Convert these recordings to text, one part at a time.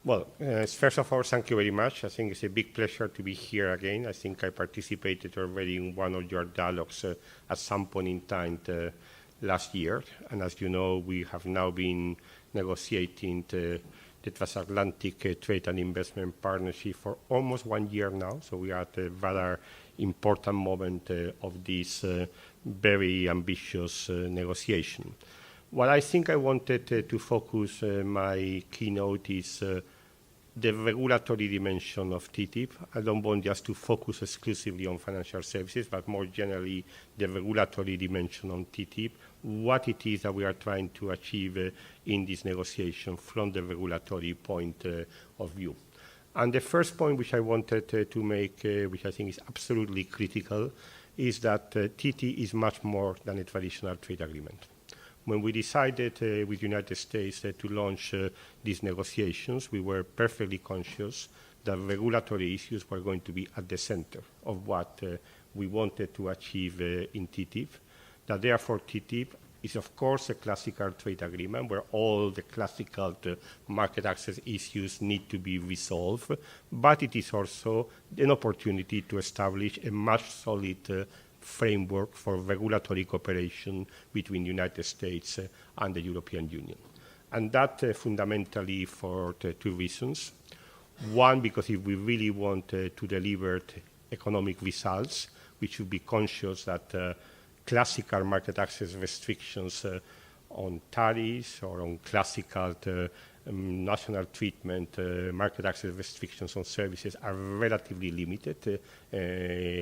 Well, first of all, thank you very much. I think it's a big pleasure to be here again. I think I participated already in one of your dialogues at some point in time last year. And as you know, we have now been negotiating the transatlantic trade and investment partnership for almost 1 year now. So we are at a rather important moment of this very ambitious negotiation. What I think I wanted to focus my keynote is the regulatory dimension of TTIP. I don't want just to focus exclusively on financial services, but more generally the regulatory dimension on TTIP, what it is that we are trying to achieve in this negotiation from the regulatory point of view. And the first point which I wanted to make, which I think is absolutely critical, is that TTIP is much more than a traditional trade agreement. When we decided with the United States to launch these negotiations, we were perfectly conscious that regulatory issues were going to be at the center of what we wanted to achieve in TTIP. That therefore TTIP is of course a classical trade agreement where all the classical market access issues need to be resolved, but it is also an opportunity to establish a much solid framework for regulatory cooperation between the United States and the European Union. And that fundamentally for two reasons. One, because if we really want to deliver economic results, we should be conscious that classical market access restrictions on tariffs or on classical national treatment, market access restrictions on services are relatively limited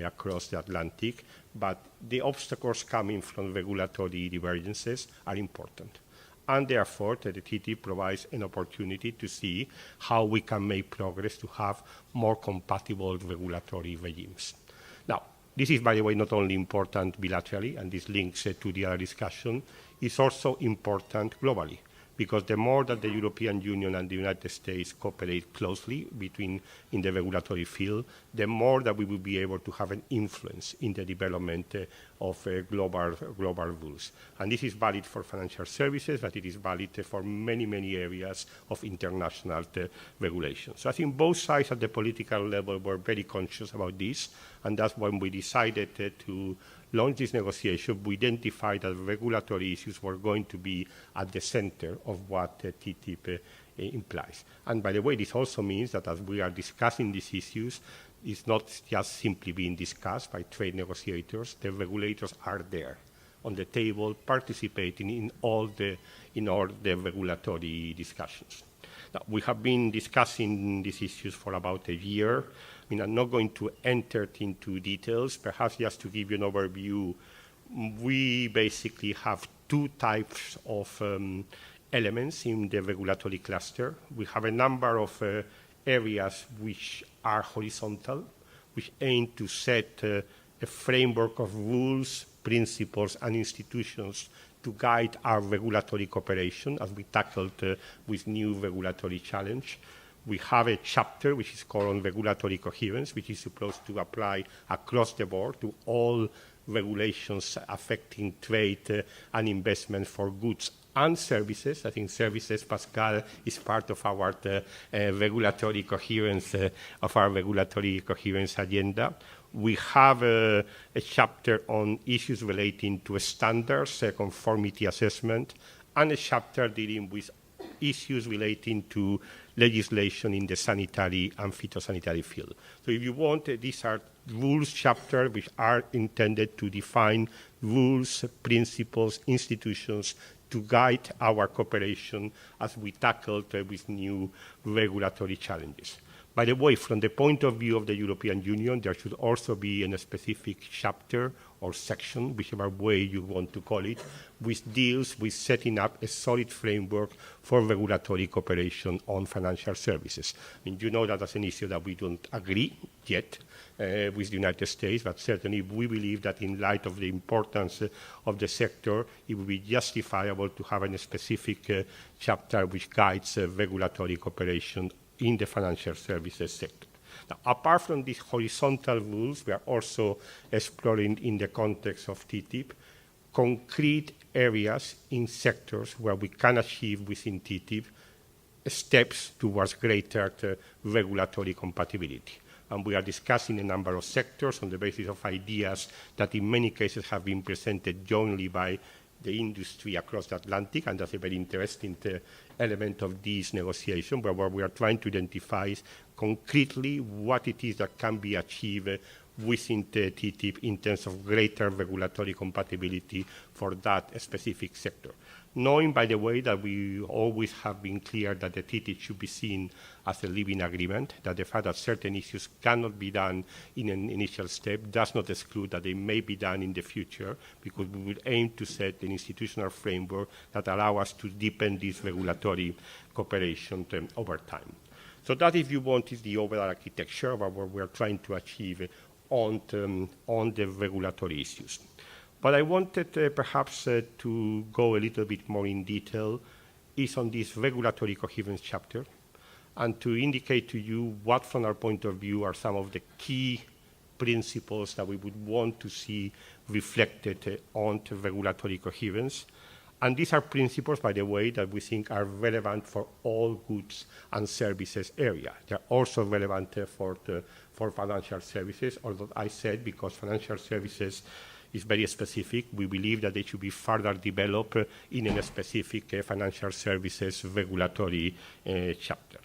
across the Atlantic, but the obstacles coming from regulatory divergences are important. And therefore, the TTIP provides an opportunity to see how we can make progress to have more compatible regulatory regimes. Now, this is, by the way, not only important bilaterally, and this links to the other discussion, it's also important globally, because the more that the European Union and the United States cooperate closely in the regulatory field, the more that we will be able to have an influence in the development of global rules. And this is valid for financial services, but it is valid for many, many areas of international regulation. So I think both sides at the political level were very conscious about this, and that's when we decided to launch this negotiation. We identified that regulatory issues were going to be at the center of what TTIP implies. And by the way, this also means that as we are discussing these issues, it's not just simply being discussed by trade negotiators. The regulators are there on the table, participating in all the regulatory discussions. Now, we have been discussing these issues for about a year. I mean, I'm not going to enter into details. Perhaps just to give you an overview, we basically have two types of elements in the regulatory cluster. We have a number of areas which are horizontal, which aim to set a framework of rules, principles, and institutions to guide our regulatory cooperation as we tackled with new regulatory challenge. We have a chapter which is called on regulatory coherence, which is supposed to apply across the board to all regulations affecting trade and investment for goods and services. I think services, Pascal, is part of our regulatory coherence, agenda. We have a chapter on issues relating to standards, conformity assessment, and a chapter dealing with issues relating to legislation in the sanitary and phytosanitary field. So if you want, these are rules chapters which are intended to define rules, principles, institutions to guide our cooperation as we tackle with new regulatory challenges. By the way, from the point of view of the European Union, there should also be a specific chapter or section, whichever way you want to call it, which deals with setting up a solid framework for regulatory cooperation on financial services. I mean, you know that that's an issue that we don't agree yet with the United States, but certainly we believe that in light of the importance of the sector, it would be justifiable to have a specific chapter which guides regulatory cooperation in the financial services sector. Now, apart from these horizontal rules, we are also exploring in the context of TTIP concrete areas in sectors where we can achieve within TTIP steps towards greater regulatory compatibility. And we are discussing a number of sectors on the basis of ideas that in many cases have been presented jointly by the industry across the Atlantic, and that's a very interesting element of this negotiation, where what we are trying to identify is concretely what it is that can be achieved within the TTIP in terms of greater regulatory compatibility for that specific sector. Knowing, by the way, that we always have been clear that the TTIP should be seen as a living agreement, that the fact that certain issues cannot be done in an initial step does not exclude that they may be done in the future, because we will aim to set an institutional framework that allow us to deepen this regulatory cooperation over time. So that, if you want, is the overall architecture of what we're trying to achieve on the regulatory issues. But I wanted perhaps to go a little bit more in detail is on this regulatory coherence chapter, and to indicate to you what, from our point of view, are some of the key principles that we would want to see reflected on the regulatory coherence. And these are principles, by the way, that we think are relevant for all goods and services area. They're also relevant for financial services, although I said, because financial services is very specific, we believe that they should be further developed in a specific financial services regulatory chapter.